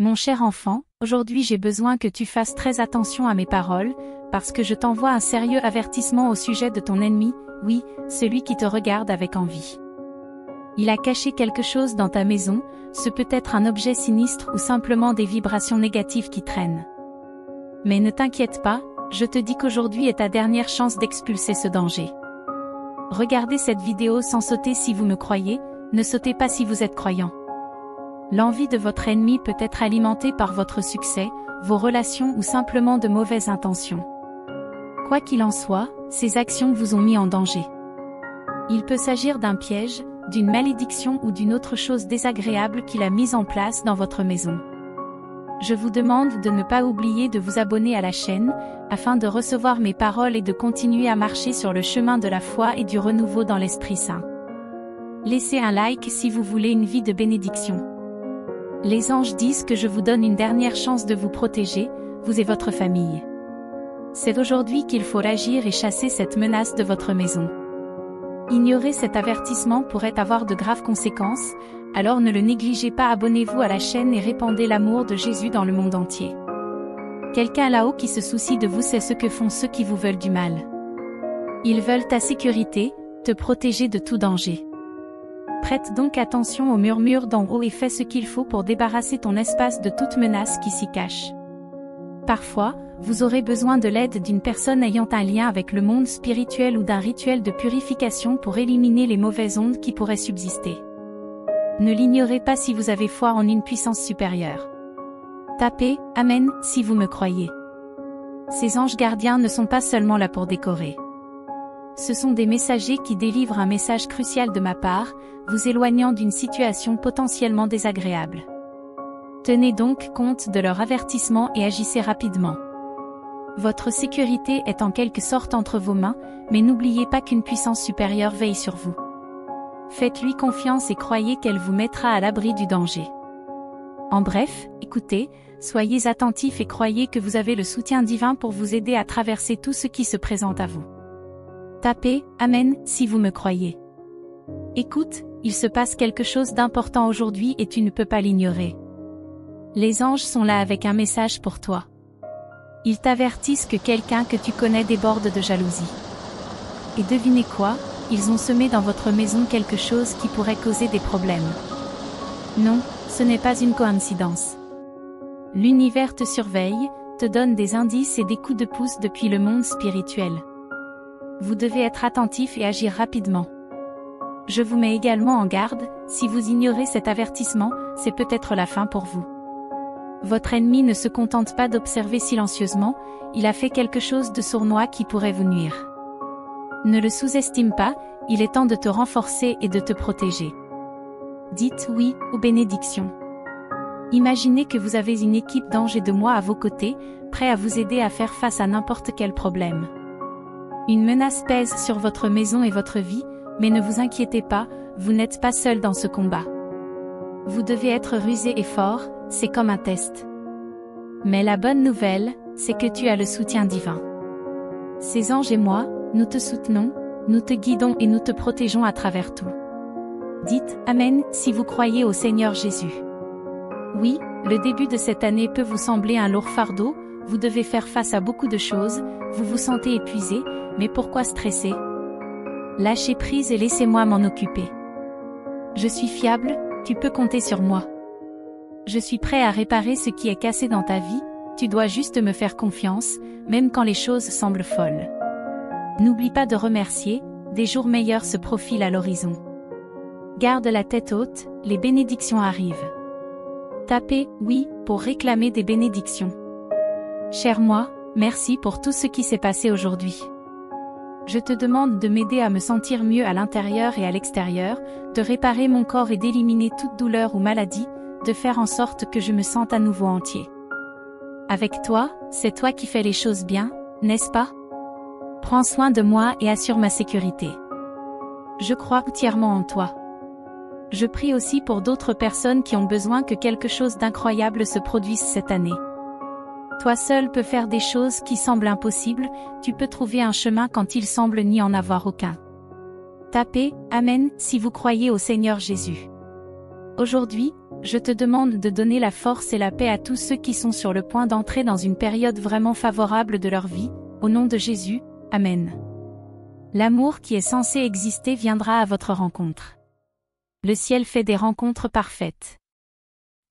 Mon cher enfant, aujourd'hui j'ai besoin que tu fasses très attention à mes paroles, parce que je t'envoie un sérieux avertissement au sujet de ton ennemi, oui, celui qui te regarde avec envie. Il a caché quelque chose dans ta maison, ce peut être un objet sinistre ou simplement des vibrations négatives qui traînent. Mais ne t'inquiète pas, je te dis qu'aujourd'hui est ta dernière chance d'expulser ce danger. Regardez cette vidéo sans sauter si vous me croyez, ne sautez pas si vous êtes croyant. L'envie de votre ennemi peut être alimentée par votre succès, vos relations ou simplement de mauvaises intentions. Quoi qu'il en soit, ces actions vous ont mis en danger. Il peut s'agir d'un piège, d'une malédiction ou d'une autre chose désagréable qu'il a mise en place dans votre maison. Je vous demande de ne pas oublier de vous abonner à la chaîne, afin de recevoir mes paroles et de continuer à marcher sur le chemin de la foi et du renouveau dans l'Esprit Saint. Laissez un like si vous voulez une vie de bénédiction. Les anges disent que je vous donne une dernière chance de vous protéger, vous et votre famille. C'est aujourd'hui qu'il faut agir et chasser cette menace de votre maison. Ignorer cet avertissement pourrait avoir de graves conséquences, alors ne le négligez pas. Abonnez-vous à la chaîne et répandez l'amour de Jésus dans le monde entier. Quelqu'un là-haut qui se soucie de vous, c'est ce que font ceux qui vous veulent du mal. Ils veulent ta sécurité, te protéger de tout danger. Prête donc attention aux murmures d'en haut et fais ce qu'il faut pour débarrasser ton espace de toute menace qui s'y cache. Parfois, vous aurez besoin de l'aide d'une personne ayant un lien avec le monde spirituel ou d'un rituel de purification pour éliminer les mauvaises ondes qui pourraient subsister. Ne l'ignorez pas si vous avez foi en une puissance supérieure. Tapez « Amen » si vous me croyez. Ces anges gardiens ne sont pas seulement là pour décorer. Ce sont des messagers qui délivrent un message crucial de ma part, vous éloignant d'une situation potentiellement désagréable. Tenez donc compte de leur avertissement et agissez rapidement. Votre sécurité est en quelque sorte entre vos mains, mais n'oubliez pas qu'une puissance supérieure veille sur vous. Faites-lui confiance et croyez qu'elle vous mettra à l'abri du danger. En bref, écoutez, soyez attentifs et croyez que vous avez le soutien divin pour vous aider à traverser tout ce qui se présente à vous. Tapez « Amen » si vous me croyez. Écoute, il se passe quelque chose d'important aujourd'hui et tu ne peux pas l'ignorer. Les anges sont là avec un message pour toi. Ils t'avertissent que quelqu'un que tu connais déborde de jalousie. Et devinez quoi, ils ont semé dans votre maison quelque chose qui pourrait causer des problèmes. Non, ce n'est pas une coïncidence. L'univers te surveille, te donne des indices et des coups de pouce depuis le monde spirituel. Vous devez être attentif et agir rapidement. Je vous mets également en garde, si vous ignorez cet avertissement, c'est peut-être la fin pour vous. Votre ennemi ne se contente pas d'observer silencieusement, il a fait quelque chose de sournois qui pourrait vous nuire. Ne le sous-estime pas, il est temps de te renforcer et de te protéger. Dites oui aux bénédictions. Imaginez que vous avez une équipe d'anges et de moi à vos côtés, prêts à vous aider à faire face à n'importe quel problème. Une menace pèse sur votre maison et votre vie, mais ne vous inquiétez pas, vous n'êtes pas seul dans ce combat. Vous devez être rusé et fort, c'est comme un test. Mais la bonne nouvelle, c'est que tu as le soutien divin. Ces anges et moi, nous te soutenons, nous te guidons et nous te protégeons à travers tout. Dites « Amen » si vous croyez au Seigneur Jésus. Oui, le début de cette année peut vous sembler un lourd fardeau, vous devez faire face à beaucoup de choses, vous vous sentez épuisé, mais pourquoi stresser? Lâchez prise et laissez-moi m'en occuper. Je suis fiable, tu peux compter sur moi. Je suis prêt à réparer ce qui est cassé dans ta vie, tu dois juste me faire confiance, même quand les choses semblent folles. N'oublie pas de remercier, des jours meilleurs se profilent à l'horizon. Garde la tête haute, les bénédictions arrivent. Tapez « Oui » pour réclamer des bénédictions. Cher moi, merci pour tout ce qui s'est passé aujourd'hui. Je te demande de m'aider à me sentir mieux à l'intérieur et à l'extérieur, de réparer mon corps et d'éliminer toute douleur ou maladie, de faire en sorte que je me sente à nouveau entier. Avec toi, c'est toi qui fais les choses bien, n'est-ce pas? Prends soin de moi et assure ma sécurité. Je crois entièrement en toi. Je prie aussi pour d'autres personnes qui ont besoin que quelque chose d'incroyable se produise cette année. Toi seul peux faire des choses qui semblent impossibles, tu peux trouver un chemin quand il semble n'y en avoir aucun. Tapez « Amen » si vous croyez au Seigneur Jésus. Aujourd'hui, je te demande de donner la force et la paix à tous ceux qui sont sur le point d'entrer dans une période vraiment favorable de leur vie, au nom de Jésus, Amen. L'amour qui est censé exister viendra à votre rencontre. Le ciel fait des rencontres parfaites.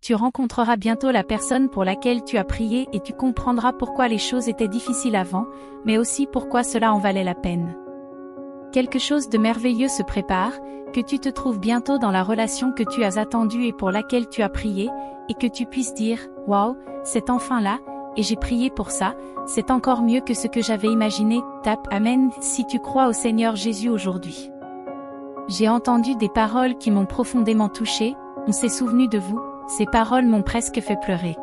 Tu rencontreras bientôt la personne pour laquelle tu as prié et tu comprendras pourquoi les choses étaient difficiles avant, mais aussi pourquoi cela en valait la peine. Quelque chose de merveilleux se prépare, que tu te trouves bientôt dans la relation que tu as attendue et pour laquelle tu as prié, et que tu puisses dire « Waouh, c'est enfin là, et j'ai prié pour ça, c'est encore mieux que ce que j'avais imaginé ». Tape « Amen » si tu crois au Seigneur Jésus aujourd'hui. J'ai entendu des paroles qui m'ont profondément touché, on s'est souvenu de vous, ces paroles m'ont presque fait pleurer.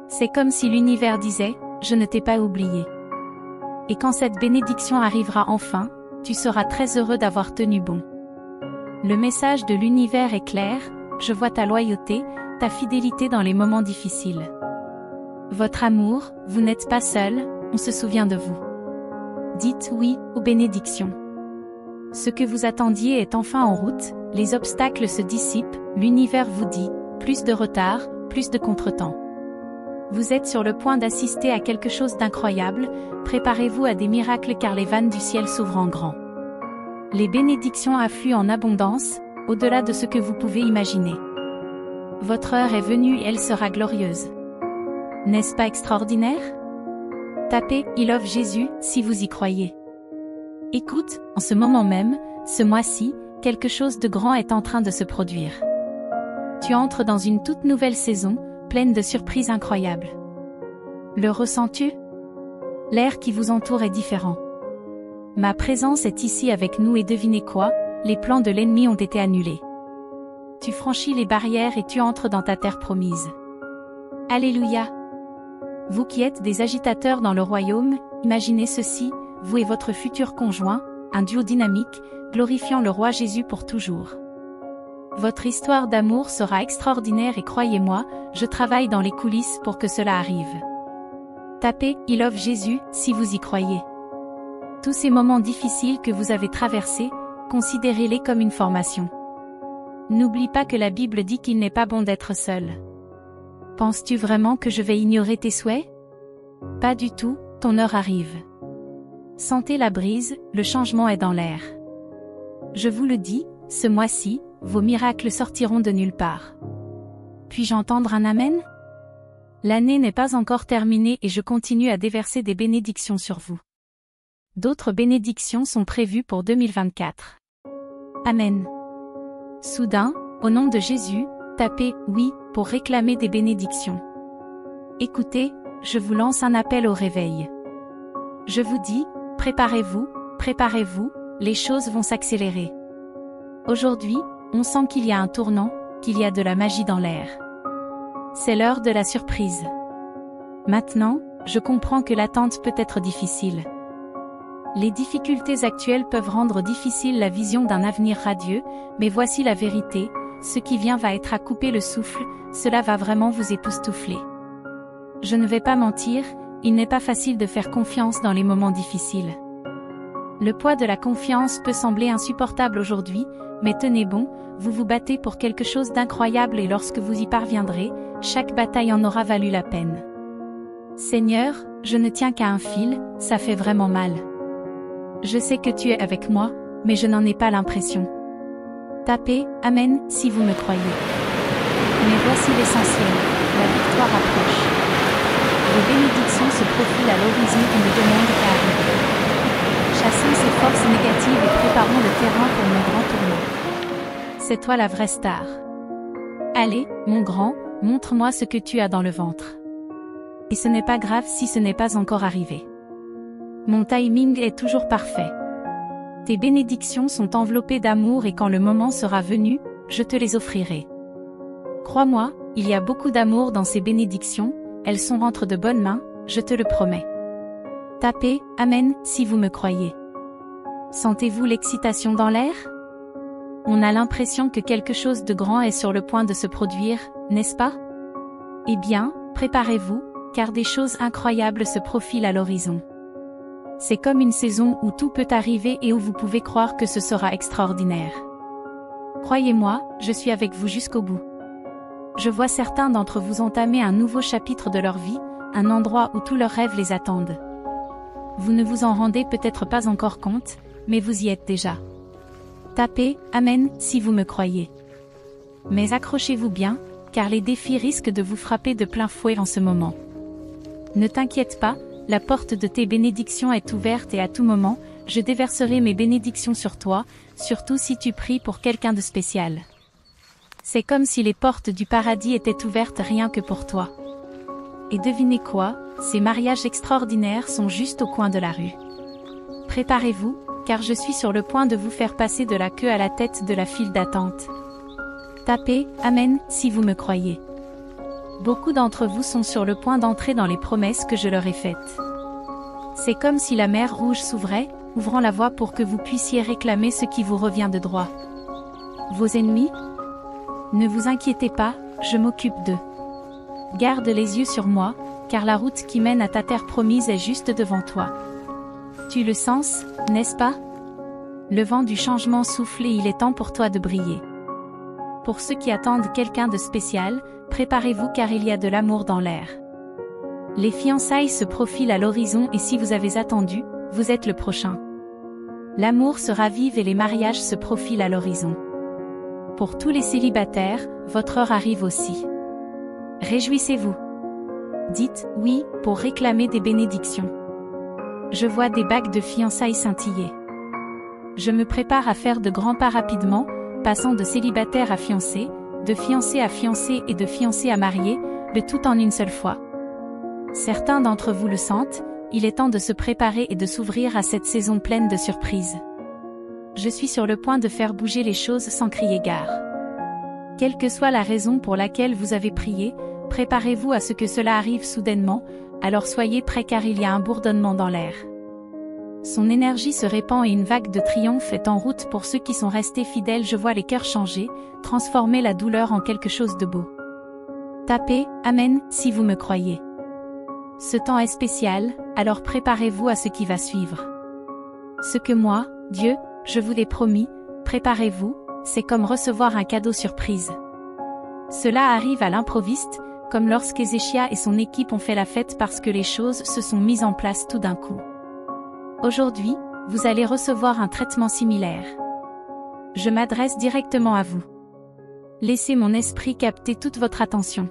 C'est comme si l'univers disait « Je ne t'ai pas oublié ». Et quand cette bénédiction arrivera enfin, tu seras très heureux d'avoir tenu bon. Le message de l'univers est clair, je vois ta loyauté, ta fidélité dans les moments difficiles. Votre amour, vous n'êtes pas seul, on se souvient de vous. Dites oui aux bénédictions. Ce que vous attendiez est enfin en route, les obstacles se dissipent, l'univers vous dit, plus de retard, plus de contretemps. Vous êtes sur le point d'assister à quelque chose d'incroyable, préparez-vous à des miracles car les vannes du ciel s'ouvrent en grand. Les bénédictions affluent en abondance, au-delà de ce que vous pouvez imaginer. Votre heure est venue et elle sera glorieuse. N'est-ce pas extraordinaire? Tapez « I love Jésus » si vous y croyez. Écoute, en ce moment même, ce mois-ci, quelque chose de grand est en train de se produire. Tu entres dans une toute nouvelle saison, pleine de surprises incroyables. Le ressens-tu? L'air qui vous entoure est différent. Ma présence est ici avec nous et devinez quoi, les plans de l'ennemi ont été annulés. Tu franchis les barrières et tu entres dans ta terre promise. Alléluia! Vous qui êtes des agitateurs dans le royaume, imaginez ceci, vous et votre futur conjoint, un duo dynamique, glorifiant le roi Jésus pour toujours. Votre histoire d'amour sera extraordinaire et croyez-moi, je travaille dans les coulisses pour que cela arrive. Tapez « I love Jésus » si vous y croyez. Tous ces moments difficiles que vous avez traversés, considérez-les comme une formation. N'oublie pas que la Bible dit qu'il n'est pas bon d'être seul. Penses-tu vraiment que je vais ignorer tes souhaits? Pas du tout, ton heure arrive. Sentez la brise, le changement est dans l'air. Je vous le dis, ce mois-ci, vos miracles sortiront de nulle part. Puis-je entendre un Amen? L'année n'est pas encore terminée et je continue à déverser des bénédictions sur vous. D'autres bénédictions sont prévues pour 2024. Amen. Soudain, au nom de Jésus, tapez « Oui » pour réclamer des bénédictions. Écoutez, je vous lance un appel au réveil. Je vous dis, préparez-vous, les choses vont s'accélérer. Aujourd'hui, on sent qu'il y a un tournant, qu'il y a de la magie dans l'air. C'est l'heure de la surprise. Maintenant, je comprends que l'attente peut être difficile. Les difficultés actuelles peuvent rendre difficile la vision d'un avenir radieux, mais voici la vérité, ce qui vient va être à couper le souffle, cela va vraiment vous époustoufler. Je ne vais pas mentir, il n'est pas facile de faire confiance dans les moments difficiles. Le poids de la confiance peut sembler insupportable aujourd'hui, mais tenez bon, vous vous battez pour quelque chose d'incroyable et lorsque vous y parviendrez, chaque bataille en aura valu la peine. Seigneur, je ne tiens qu'à un fil, ça fait vraiment mal. Je sais que tu es avec moi, mais je n'en ai pas l'impression. Tapez « Amen » si vous me croyez. Mais voici l'essentiel, la victoire approche. Vos bénédictions se profilent à l'horizon et ne demandent qu'à arriver. Chassons ces forces négatives et préparons le terrain pour mon grand tournoi. C'est toi la vraie star. Allez, mon grand, montre-moi ce que tu as dans le ventre. Et ce n'est pas grave si ce n'est pas encore arrivé. Mon timing est toujours parfait. Tes bénédictions sont enveloppées d'amour et quand le moment sera venu, je te les offrirai. Crois-moi, il y a beaucoup d'amour dans ces bénédictions, elles sont entre de bonnes mains, je te le promets. Tapez « Amen » si vous me croyez. Sentez-vous l'excitation dans l'air? On a l'impression que quelque chose de grand est sur le point de se produire, n'est-ce pas? Eh bien, préparez-vous, car des choses incroyables se profilent à l'horizon. C'est comme une saison où tout peut arriver et où vous pouvez croire que ce sera extraordinaire. Croyez-moi, je suis avec vous jusqu'au bout. Je vois certains d'entre vous entamer un nouveau chapitre de leur vie, un endroit où tous leurs rêves les attendent. Vous ne vous en rendez peut-être pas encore compte, mais vous y êtes déjà. Tapez « Amen » si vous me croyez. Mais accrochez-vous bien, car les défis risquent de vous frapper de plein fouet en ce moment. Ne t'inquiète pas, la porte de tes bénédictions est ouverte et à tout moment, je déverserai mes bénédictions sur toi, surtout si tu pries pour quelqu'un de spécial. C'est comme si les portes du paradis étaient ouvertes rien que pour toi. Et devinez quoi, ces mariages extraordinaires sont juste au coin de la rue. Préparez-vous, car je suis sur le point de vous faire passer de la queue à la tête de la file d'attente. Tapez « Amen » si vous me croyez. Beaucoup d'entre vous sont sur le point d'entrer dans les promesses que je leur ai faites. C'est comme si la mer Rouge s'ouvrait, ouvrant la voie pour que vous puissiez réclamer ce qui vous revient de droit. Vos ennemis? Ne vous inquiétez pas, je m'occupe d'eux. Garde les yeux sur moi, car la route qui mène à ta terre promise est juste devant toi. Tu le sens, n'est-ce pas? Le vent du changement souffle et il est temps pour toi de briller. Pour ceux qui attendent quelqu'un de spécial, préparez-vous car il y a de l'amour dans l'air. Les fiançailles se profilent à l'horizon et si vous avez attendu, vous êtes le prochain. L'amour se ravive et les mariages se profilent à l'horizon. Pour tous les célibataires, votre heure arrive aussi. Réjouissez-vous. Dites « oui » pour réclamer des bénédictions. Je vois des bagues de fiançailles scintiller. Je me prépare à faire de grands pas rapidement, passant de célibataire à fiancé, de fiancé à fiancé et de fiancé à marié, le tout en une seule fois. Certains d'entre vous le sentent, il est temps de se préparer et de s'ouvrir à cette saison pleine de surprises. Je suis sur le point de faire bouger les choses sans crier gare. Quelle que soit la raison pour laquelle vous avez prié, préparez-vous à ce que cela arrive soudainement, alors soyez prêts car il y a un bourdonnement dans l'air. Son énergie se répand et une vague de triomphe est en route pour ceux qui sont restés fidèles. Je vois les cœurs changer, transformer la douleur en quelque chose de beau. Tapez « Amen » si vous me croyez. Ce temps est spécial, alors préparez-vous à ce qui va suivre. Ce que moi, Dieu, je vous l'ai promis, préparez-vous, c'est comme recevoir un cadeau surprise. Cela arrive à l'improviste, comme lorsqu'Ézéchia et son équipe ont fait la fête parce que les choses se sont mises en place tout d'un coup. Aujourd'hui, vous allez recevoir un traitement similaire. Je m'adresse directement à vous. Laissez mon esprit capter toute votre attention.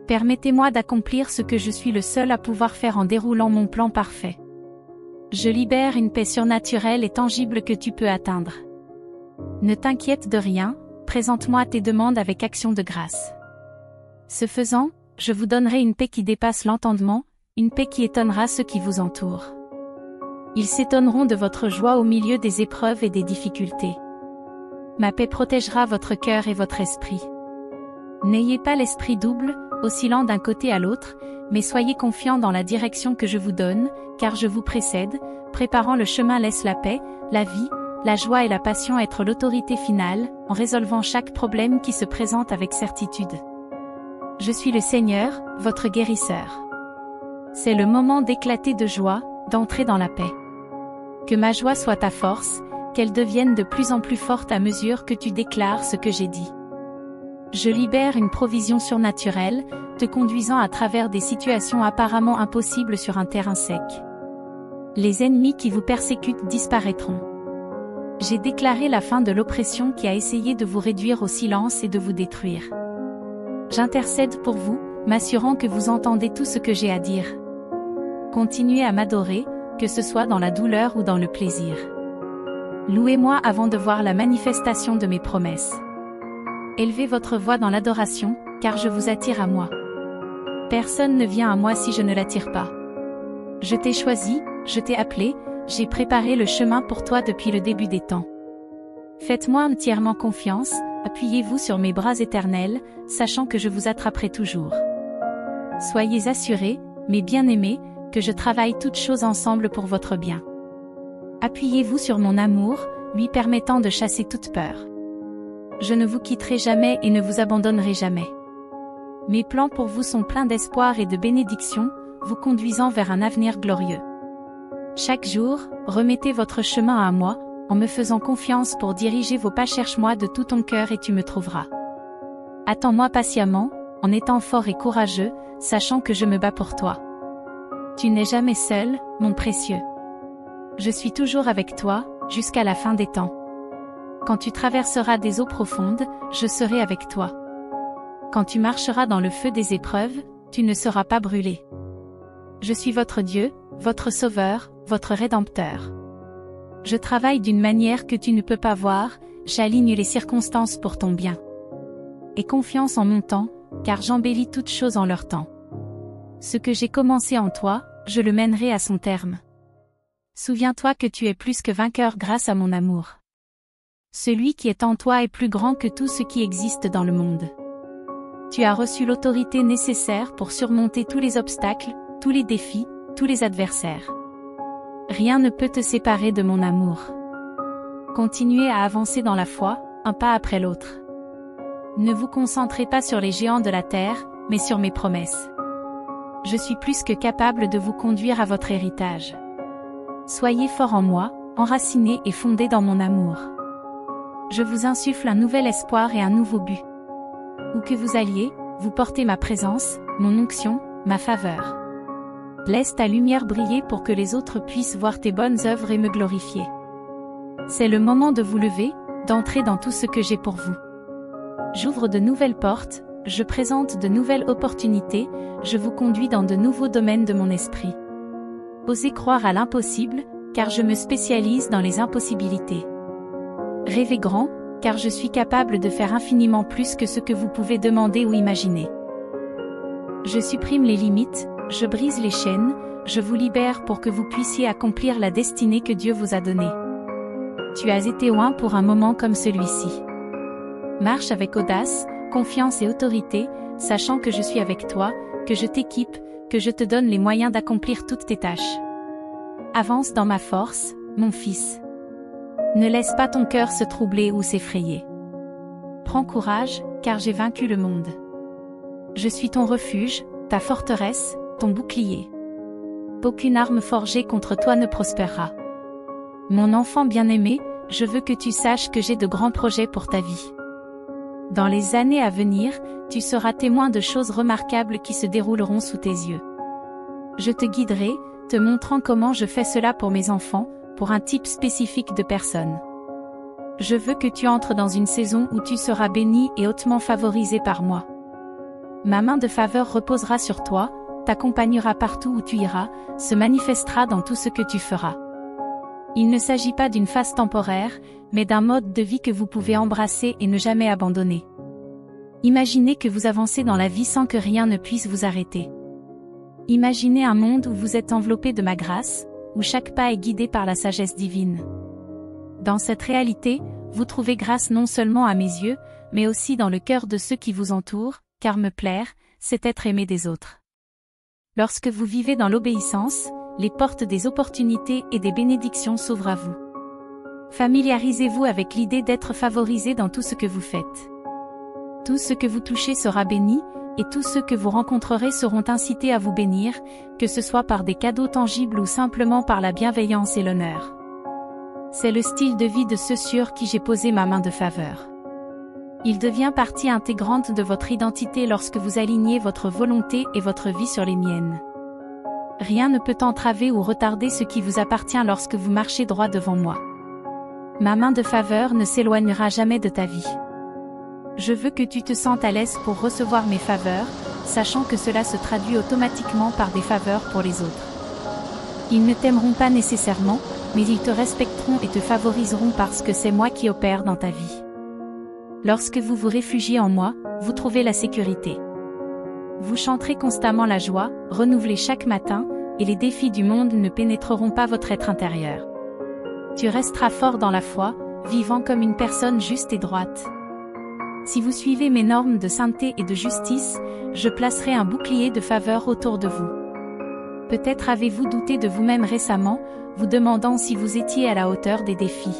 Permettez-moi d'accomplir ce que je suis le seul à pouvoir faire en déroulant mon plan parfait. Je libère une paix surnaturelle et tangible que tu peux atteindre. Ne t'inquiète de rien, présente-moi tes demandes avec action de grâce. Ce faisant, je vous donnerai une paix qui dépasse l'entendement, une paix qui étonnera ceux qui vous entourent. Ils s'étonneront de votre joie au milieu des épreuves et des difficultés. Ma paix protégera votre cœur et votre esprit. N'ayez pas l'esprit double, oscillant d'un côté à l'autre, mais soyez confiants dans la direction que je vous donne, car je vous précède, préparant le chemin laisse la paix, la vie, la joie et la passion être l'autorité finale, en résolvant chaque problème qui se présente avec certitude. Je suis le Seigneur, votre guérisseur. C'est le moment d'éclater de joie, d'entrer dans la paix. Que ma joie soit ta force, qu'elle devienne de plus en plus forte à mesure que tu déclares ce que j'ai dit. Je libère une provision surnaturelle, te conduisant à travers des situations apparemment impossibles sur un terrain sec. Les ennemis qui vous persécutent disparaîtront. J'ai déclaré la fin de l'oppression qui a essayé de vous réduire au silence et de vous détruire. J'intercède pour vous, m'assurant que vous entendez tout ce que j'ai à dire. Continuez à m'adorer, que ce soit dans la douleur ou dans le plaisir. Louez-moi avant de voir la manifestation de mes promesses. Élevez votre voix dans l'adoration, car je vous attire à moi. Personne ne vient à moi si je ne l'attire pas. Je t'ai choisi, je t'ai appelé, j'ai préparé le chemin pour toi depuis le début des temps. Faites-moi entièrement confiance, appuyez-vous sur mes bras éternels, sachant que je vous attraperai toujours. Soyez assurés, mes bien-aimés, que je travaille toutes choses ensemble pour votre bien. Appuyez-vous sur mon amour, lui permettant de chasser toute peur. Je ne vous quitterai jamais et ne vous abandonnerai jamais. Mes plans pour vous sont pleins d'espoir et de bénédictions, vous conduisant vers un avenir glorieux. Chaque jour, remettez votre chemin à moi, en me faisant confiance pour diriger vos pas. Cherche-moi de tout ton cœur et tu me trouveras. Attends-moi patiemment, en étant fort et courageux, sachant que je me bats pour toi. Tu n'es jamais seul, mon précieux. Je suis toujours avec toi, jusqu'à la fin des temps. Quand tu traverseras des eaux profondes, je serai avec toi. Quand tu marcheras dans le feu des épreuves, tu ne seras pas brûlé. Je suis votre Dieu, votre Sauveur, votre Rédempteur. Je travaille d'une manière que tu ne peux pas voir, j'aligne les circonstances pour ton bien. Aie confiance en mon temps, car j'embellis toutes choses en leur temps. Ce que j'ai commencé en toi, je le mènerai à son terme. Souviens-toi que tu es plus que vainqueur grâce à mon amour. Celui qui est en toi est plus grand que tout ce qui existe dans le monde. Tu as reçu l'autorité nécessaire pour surmonter tous les obstacles, tous les défis, tous les adversaires. Rien ne peut te séparer de mon amour. Continuez à avancer dans la foi, un pas après l'autre. Ne vous concentrez pas sur les géants de la terre, mais sur mes promesses. Je suis plus que capable de vous conduire à votre héritage. Soyez forts en moi, enracinés et fondés dans mon amour. Je vous insuffle un nouvel espoir et un nouveau but. Où que vous alliez, vous portez ma présence, mon onction, ma faveur. Laisse ta lumière briller pour que les autres puissent voir tes bonnes œuvres et me glorifier. C'est le moment de vous lever, d'entrer dans tout ce que j'ai pour vous. J'ouvre de nouvelles portes, je présente de nouvelles opportunités, je vous conduis dans de nouveaux domaines de mon esprit. Osez croire à l'impossible, car je me spécialise dans les impossibilités. Rêvez grand, car je suis capable de faire infiniment plus que ce que vous pouvez demander ou imaginer. Je supprime les limites, je brise les chaînes, je vous libère pour que vous puissiez accomplir la destinée que Dieu vous a donnée. Tu as été oint pour un moment comme celui-ci. Marche avec audace, confiance et autorité, sachant que je suis avec toi, que je t'équipe, que je te donne les moyens d'accomplir toutes tes tâches. Avance dans ma force, mon fils. Ne laisse pas ton cœur se troubler ou s'effrayer. Prends courage, car j'ai vaincu le monde. Je suis ton refuge, ta forteresse, ton bouclier. Aucune arme forgée contre toi ne prospérera. Mon enfant bien-aimé, je veux que tu saches que j'ai de grands projets pour ta vie. Dans les années à venir, tu seras témoin de choses remarquables qui se dérouleront sous tes yeux. Je te guiderai, te montrant comment je fais cela pour mes enfants, pour un type spécifique de personnes. Je veux que tu entres dans une saison où tu seras béni et hautement favorisé par moi. Ma main de faveur reposera sur toi, t'accompagnera partout où tu iras, se manifestera dans tout ce que tu feras. Il ne s'agit pas d'une phase temporaire, mais d'un mode de vie que vous pouvez embrasser et ne jamais abandonner. Imaginez que vous avancez dans la vie sans que rien ne puisse vous arrêter. Imaginez un monde où vous êtes enveloppé de ma grâce, où chaque pas est guidé par la sagesse divine. Dans cette réalité, vous trouvez grâce non seulement à mes yeux, mais aussi dans le cœur de ceux qui vous entourent, car me plaire, c'est être aimé des autres. Lorsque vous vivez dans l'obéissance, les portes des opportunités et des bénédictions s'ouvrent à vous. Familiarisez-vous avec l'idée d'être favorisé dans tout ce que vous faites. Tout ce que vous touchez sera béni, et tous ceux que vous rencontrerez seront incités à vous bénir, que ce soit par des cadeaux tangibles ou simplement par la bienveillance et l'honneur. C'est le style de vie de ceux sur qui j'ai posé ma main de faveur. Il devient partie intégrante de votre identité lorsque vous alignez votre volonté et votre vie sur les miennes. Rien ne peut entraver ou retarder ce qui vous appartient lorsque vous marchez droit devant moi. Ma main de faveur ne s'éloignera jamais de ta vie. Je veux que tu te sentes à l'aise pour recevoir mes faveurs, sachant que cela se traduit automatiquement par des faveurs pour les autres. Ils ne t'aimeront pas nécessairement, mais ils te respecteront et te favoriseront parce que c'est moi qui opère dans ta vie. Lorsque vous vous réfugiez en moi, vous trouvez la sécurité. Vous chanterez constamment la joie, renouvelée chaque matin, et les défis du monde ne pénétreront pas votre être intérieur. Tu resteras fort dans la foi, vivant comme une personne juste et droite. Si vous suivez mes normes de sainteté et de justice, je placerai un bouclier de faveur autour de vous. Peut-être avez-vous douté de vous-même récemment, vous demandant si vous étiez à la hauteur des défis.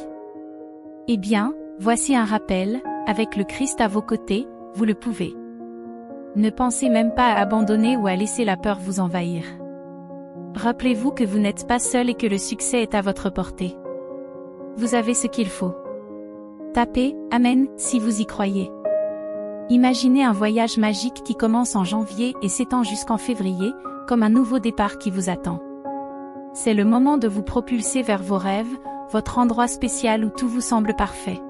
Eh bien, voici un rappel, avec le Christ à vos côtés, vous le pouvez. Ne pensez même pas à abandonner ou à laisser la peur vous envahir. Rappelez-vous que vous n'êtes pas seul et que le succès est à votre portée. Vous avez ce qu'il faut. Tapez « Amen » si vous y croyez. Imaginez un voyage magique qui commence en janvier et s'étend jusqu'en février, comme un nouveau départ qui vous attend. C'est le moment de vous propulser vers vos rêves, votre endroit spécial où tout vous semble parfait.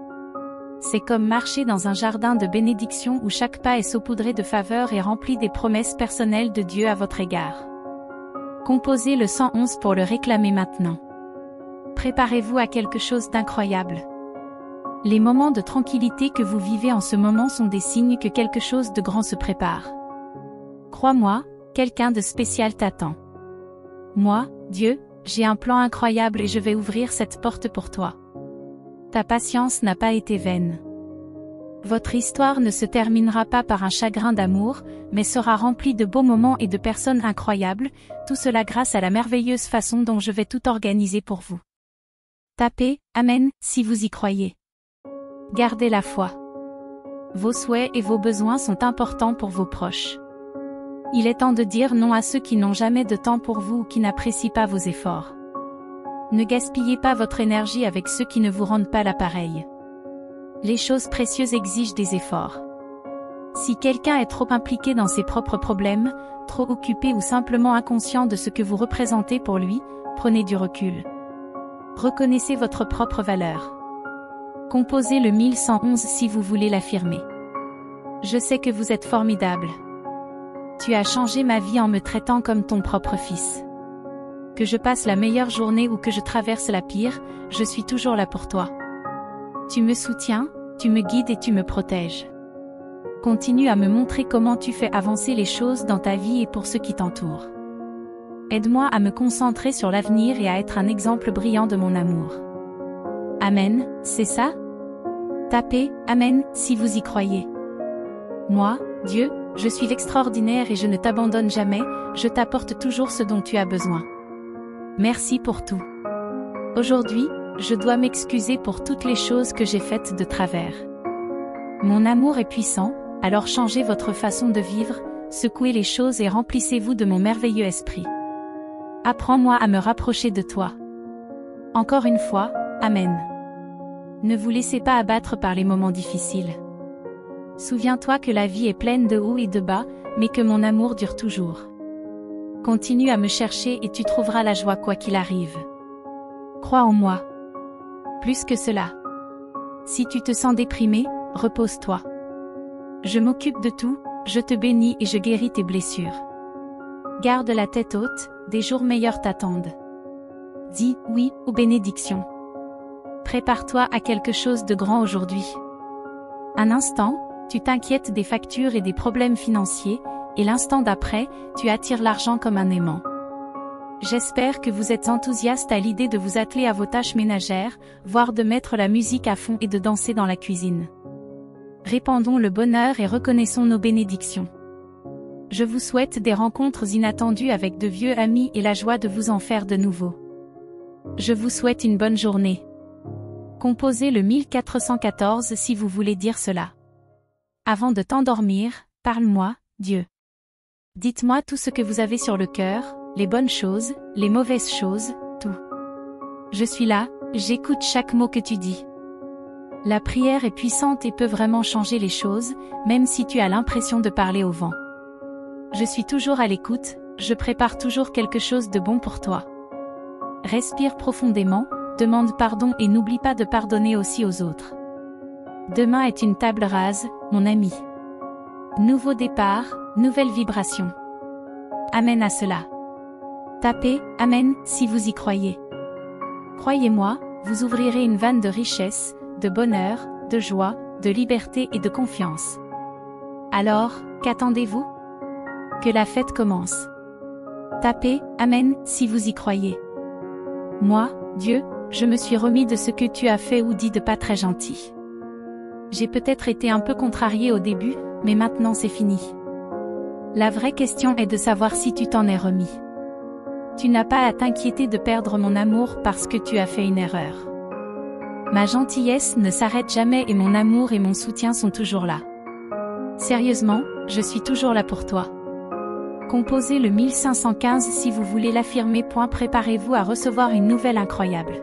C'est comme marcher dans un jardin de bénédiction où chaque pas est saupoudré de faveurs et rempli des promesses personnelles de Dieu à votre égard. Composez le 111 pour le réclamer maintenant. Préparez-vous à quelque chose d'incroyable. Les moments de tranquillité que vous vivez en ce moment sont des signes que quelque chose de grand se prépare. Crois-moi, quelqu'un de spécial t'attend. Moi, Dieu, j'ai un plan incroyable et je vais ouvrir cette porte pour toi. Ta patience n'a pas été vaine. Votre histoire ne se terminera pas par un chagrin d'amour, mais sera remplie de beaux moments et de personnes incroyables, tout cela grâce à la merveilleuse façon dont je vais tout organiser pour vous. Tapez « Amen » si vous y croyez. Gardez la foi. Vos souhaits et vos besoins sont importants pour vos proches. Il est temps de dire non à ceux qui n'ont jamais de temps pour vous ou qui n'apprécient pas vos efforts. Ne gaspillez pas votre énergie avec ceux qui ne vous rendent pas l'appareil. Les choses précieuses exigent des efforts. Si quelqu'un est trop impliqué dans ses propres problèmes, trop occupé ou simplement inconscient de ce que vous représentez pour lui, prenez du recul. Reconnaissez votre propre valeur. Composez le 1111 si vous voulez l'affirmer. Je sais que vous êtes formidable. Tu as changé ma vie en me traitant comme ton propre fils. Que je passe la meilleure journée ou que je traverse la pire, je suis toujours là pour toi. Tu me soutiens, tu me guides et tu me protèges. Continue à me montrer comment tu fais avancer les choses dans ta vie et pour ceux qui t'entourent. Aide-moi à me concentrer sur l'avenir et à être un exemple brillant de mon amour. Amen, c'est ça? Tapez « Amen » si vous y croyez. Moi, Dieu, je suis l'extraordinaire et je ne t'abandonne jamais, je t'apporte toujours ce dont tu as besoin. Merci pour tout. Aujourd'hui, je dois m'excuser pour toutes les choses que j'ai faites de travers. Mon amour est puissant, alors changez votre façon de vivre, secouez les choses et remplissez-vous de mon merveilleux esprit. Apprends-moi à me rapprocher de toi. Encore une fois, Amen. Ne vous laissez pas abattre par les moments difficiles. Souviens-toi que la vie est pleine de hauts et de bas, mais que mon amour dure toujours. Continue à me chercher et tu trouveras la joie quoi qu'il arrive. Crois en moi. Plus que cela. Si tu te sens déprimé, repose-toi. Je m'occupe de tout, je te bénis et je guéris tes blessures. Garde la tête haute, des jours meilleurs t'attendent. Dis oui aux bénédictions. Prépare-toi à quelque chose de grand aujourd'hui. Un instant, tu t'inquiètes des factures et des problèmes financiers, et l'instant d'après, tu attires l'argent comme un aimant. J'espère que vous êtes enthousiaste à l'idée de vous atteler à vos tâches ménagères, voire de mettre la musique à fond et de danser dans la cuisine. Répandons le bonheur et reconnaissons nos bénédictions. Je vous souhaite des rencontres inattendues avec de vieux amis et la joie de vous en faire de nouveaux. Je vous souhaite une bonne journée. Composez le 1414 si vous voulez dire cela. Avant de t'endormir, parle-moi, Dieu. Dites-moi tout ce que vous avez sur le cœur, les bonnes choses, les mauvaises choses, tout. Je suis là, j'écoute chaque mot que tu dis. La prière est puissante et peut vraiment changer les choses, même si tu as l'impression de parler au vent. Je suis toujours à l'écoute, je prépare toujours quelque chose de bon pour toi. Respire profondément, demande pardon et n'oublie pas de pardonner aussi aux autres. Demain est une table rase, mon ami. Nouveau départ, nouvelle vibration. Amen à cela. Tapez « Amen » si vous y croyez. Croyez-moi, vous ouvrirez une vanne de richesse, de bonheur, de joie, de liberté et de confiance. Alors, qu'attendez-vous? Que la fête commence. Tapez « Amen » si vous y croyez. Moi, Dieu, je me suis remis de ce que tu as fait ou dit de pas très gentil. J'ai peut-être été un peu contrarié au début, mais maintenant c'est fini. La vraie question est de savoir si tu t'en es remis. Tu n'as pas à t'inquiéter de perdre mon amour parce que tu as fait une erreur. Ma gentillesse ne s'arrête jamais et mon amour et mon soutien sont toujours là. Sérieusement, je suis toujours là pour toi. Composez le 1515 si vous voulez l'affirmer. Préparez-vous à recevoir une nouvelle incroyable.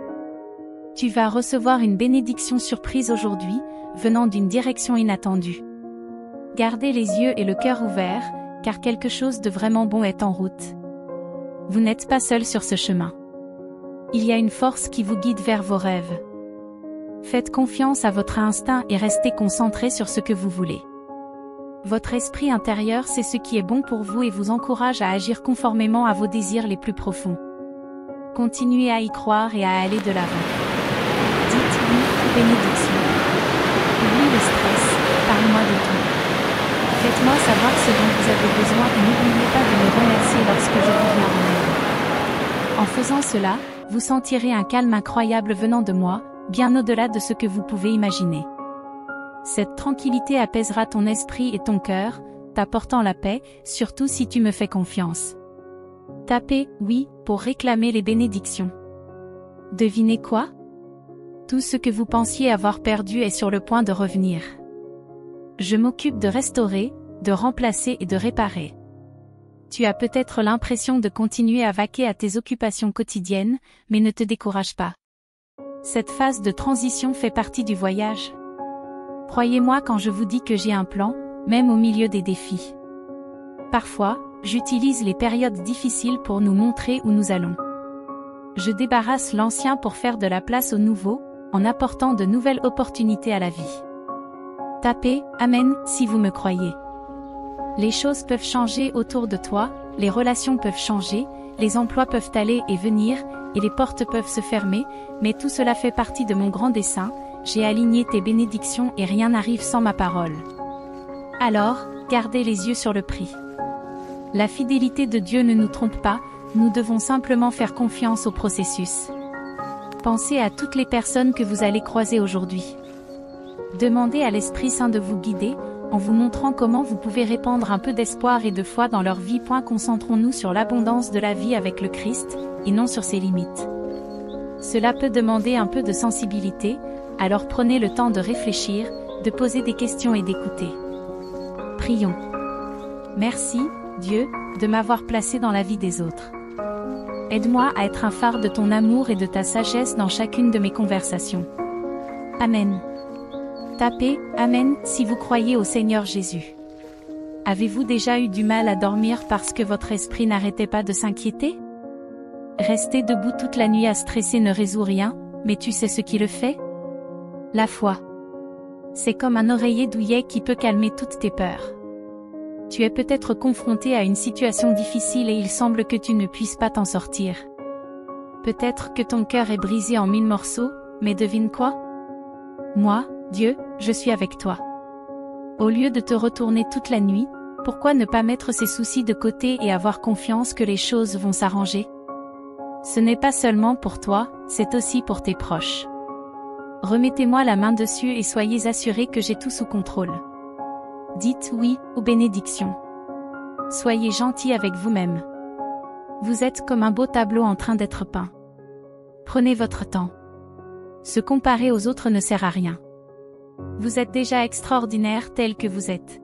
Tu vas recevoir une bénédiction surprise aujourd'hui, venant d'une direction inattendue. Gardez les yeux et le cœur ouverts, car quelque chose de vraiment bon est en route. Vous n'êtes pas seul sur ce chemin. Il y a une force qui vous guide vers vos rêves. Faites confiance à votre instinct et restez concentré sur ce que vous voulez. Votre esprit intérieur sait ce qui est bon pour vous et vous encourage à agir conformément à vos désirs les plus profonds. Continuez à y croire et à aller de l'avant. Dites oui aux bénédictions. Oui le stress, parlez-moi de tout. Faites-moi savoir ce dont vous avez besoin et n'oubliez pas de me remercier lorsque je vous viens en aide. En faisant cela, vous sentirez un calme incroyable venant de moi, bien au-delà de ce que vous pouvez imaginer. Cette tranquillité apaisera ton esprit et ton cœur, t'apportant la paix, surtout si tu me fais confiance. Tapez « Oui » pour réclamer les bénédictions. Devinez quoi? Tout ce que vous pensiez avoir perdu est sur le point de revenir. Je m'occupe de restaurer, de remplacer et de réparer. Tu as peut-être l'impression de continuer à vaquer à tes occupations quotidiennes, mais ne te décourage pas. Cette phase de transition fait partie du voyage. Croyez-moi quand je vous dis que j'ai un plan, même au milieu des défis. Parfois, j'utilise les périodes difficiles pour nous montrer où nous allons. Je débarrasse l'ancien pour faire de la place au nouveau, en apportant de nouvelles opportunités à la vie. Tapez « Amen » si vous me croyez. Les choses peuvent changer autour de toi, les relations peuvent changer, les emplois peuvent aller et venir, et les portes peuvent se fermer, mais tout cela fait partie de mon grand dessein. J'ai aligné tes bénédictions et rien n'arrive sans ma parole. Alors, gardez les yeux sur le prix. La fidélité de Dieu ne nous trompe pas, nous devons simplement faire confiance au processus. Pensez à toutes les personnes que vous allez croiser aujourd'hui. Demandez à l'Esprit Saint de vous guider, en vous montrant comment vous pouvez répandre un peu d'espoir et de foi dans leur vie. Concentrons-nous sur l'abondance de la vie avec le Christ, et non sur ses limites. Cela peut demander un peu de sensibilité, alors prenez le temps de réfléchir, de poser des questions et d'écouter. Prions. Merci, Dieu, de m'avoir placé dans la vie des autres. Aide-moi à être un phare de ton amour et de ta sagesse dans chacune de mes conversations. Amen. Tapez « Amen » si vous croyez au Seigneur Jésus. Avez-vous déjà eu du mal à dormir parce que votre esprit n'arrêtait pas de s'inquiéter? Rester debout toute la nuit à stresser ne résout rien, mais tu sais ce qui le fait? La foi. C'est comme un oreiller douillet qui peut calmer toutes tes peurs. Tu es peut-être confronté à une situation difficile et il semble que tu ne puisses pas t'en sortir. Peut-être que ton cœur est brisé en 1000 morceaux, mais devine quoi? Moi, Dieu, je suis avec toi. Au lieu de te retourner toute la nuit, pourquoi ne pas mettre ces soucis de côté et avoir confiance que les choses vont s'arranger? Ce n'est pas seulement pour toi, c'est aussi pour tes proches. Remettez-moi la main dessus et soyez assurés que j'ai tout sous contrôle. Dites oui aux bénédictions. Soyez gentils avec vous-même. Vous êtes comme un beau tableau en train d'être peint. Prenez votre temps. Se comparer aux autres ne sert à rien. Vous êtes déjà extraordinaire tel que vous êtes.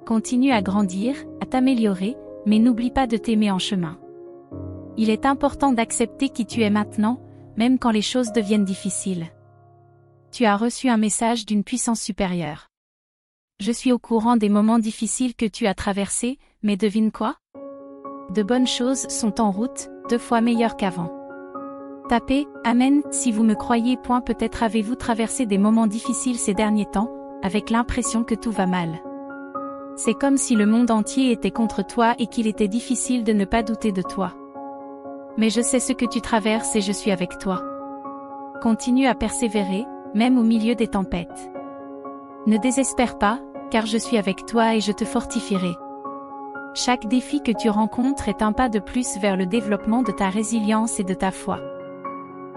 Continue à grandir, à t'améliorer, mais n'oublie pas de t'aimer en chemin. Il est important d'accepter qui tu es maintenant, même quand les choses deviennent difficiles. Tu as reçu un message d'une puissance supérieure. Je suis au courant des moments difficiles que tu as traversés, mais devine quoi? De bonnes choses sont en route, 2 fois meilleures qu'avant. Tapez « Amen » si vous me croyez. Peut-être avez-vous traversé des moments difficiles ces derniers temps, avec l'impression que tout va mal. C'est comme si le monde entier était contre toi et qu'il était difficile de ne pas douter de toi. Mais je sais ce que tu traverses et je suis avec toi. Continue à persévérer, même au milieu des tempêtes. Ne désespère pas, car je suis avec toi et je te fortifierai. Chaque défi que tu rencontres est un pas de plus vers le développement de ta résilience et de ta foi.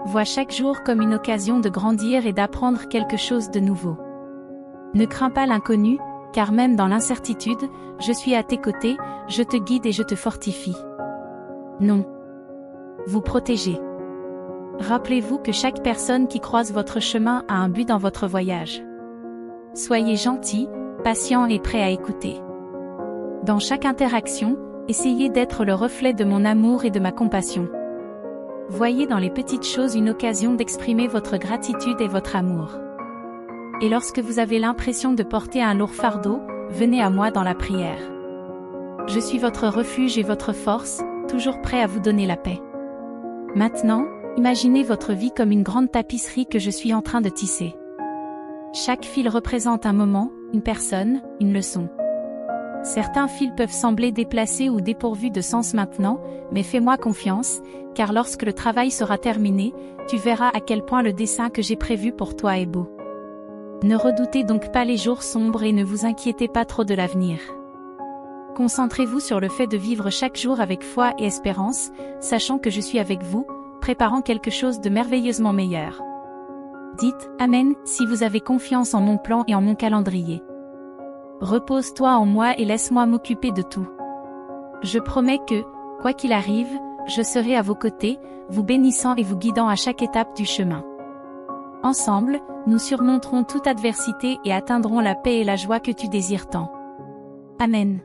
Vois chaque jour comme une occasion de grandir et d'apprendre quelque chose de nouveau. Ne crains pas l'inconnu, car même dans l'incertitude, je suis à tes côtés, je te guide et je te fortifie. Non. Vous protégez. Rappelez-vous que chaque personne qui croise votre chemin a un but dans votre voyage. Soyez gentil, patient et prêt à écouter. Dans chaque interaction, essayez d'être le reflet de mon amour et de ma compassion. Voyez dans les petites choses une occasion d'exprimer votre gratitude et votre amour. Et lorsque vous avez l'impression de porter un lourd fardeau, venez à moi dans la prière. Je suis votre refuge et votre force, toujours prêt à vous donner la paix. Maintenant, imaginez votre vie comme une grande tapisserie que je suis en train de tisser. Chaque fil représente un moment, une personne, une leçon. Certains fils peuvent sembler déplacés ou dépourvus de sens maintenant, mais fais-moi confiance, car lorsque le travail sera terminé, tu verras à quel point le dessin que j'ai prévu pour toi est beau. Ne redoutez donc pas les jours sombres et ne vous inquiétez pas trop de l'avenir. Concentrez-vous sur le fait de vivre chaque jour avec foi et espérance, sachant que je suis avec vous, préparant quelque chose de merveilleusement meilleur. Dites « Amen » si vous avez confiance en mon plan et en mon calendrier. Repose-toi en moi et laisse-moi m'occuper de tout. Je promets que, quoi qu'il arrive, je serai à vos côtés, vous bénissant et vous guidant à chaque étape du chemin. Ensemble, nous surmonterons toute adversité et atteindrons la paix et la joie que tu désires tant. Amen.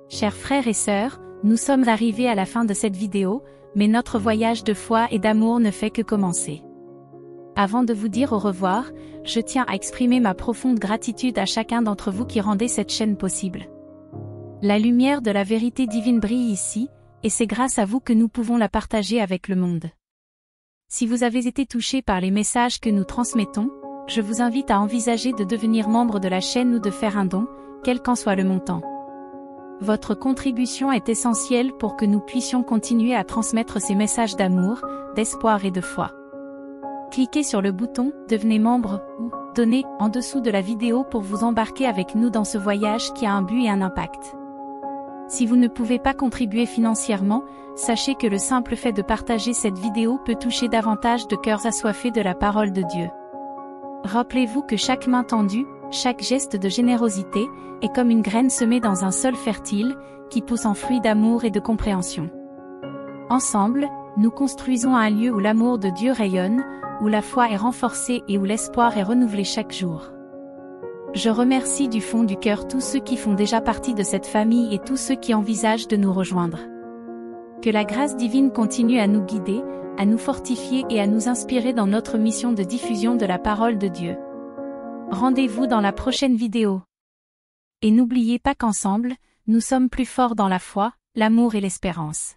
Chers frères et sœurs, nous sommes arrivés à la fin de cette vidéo, mais notre voyage de foi et d'amour ne fait que commencer. Avant de vous dire au revoir, je tiens à exprimer ma profonde gratitude à chacun d'entre vous qui rendez cette chaîne possible. La lumière de la vérité divine brille ici, et c'est grâce à vous que nous pouvons la partager avec le monde. Si vous avez été touché par les messages que nous transmettons, je vous invite à envisager de devenir membre de la chaîne ou de faire un don, quel qu'en soit le montant. Votre contribution est essentielle pour que nous puissions continuer à transmettre ces messages d'amour, d'espoir et de foi. Cliquez sur le bouton « Devenez membre » ou « Donnez » en dessous de la vidéo pour vous embarquer avec nous dans ce voyage qui a un but et un impact. Si vous ne pouvez pas contribuer financièrement, sachez que le simple fait de partager cette vidéo peut toucher davantage de cœurs assoiffés de la parole de Dieu. Rappelez-vous que chaque main tendue, chaque geste de générosité, est comme une graine semée dans un sol fertile, qui pousse en fruits d'amour et de compréhension. Ensemble, nous construisons un lieu où l'amour de Dieu rayonne, où la foi est renforcée et où l'espoir est renouvelé chaque jour. Je remercie du fond du cœur tous ceux qui font déjà partie de cette famille et tous ceux qui envisagent de nous rejoindre. Que la grâce divine continue à nous guider, à nous fortifier et à nous inspirer dans notre mission de diffusion de la parole de Dieu. Rendez-vous dans la prochaine vidéo. Et n'oubliez pas qu'ensemble, nous sommes plus forts dans la foi, l'amour et l'espérance.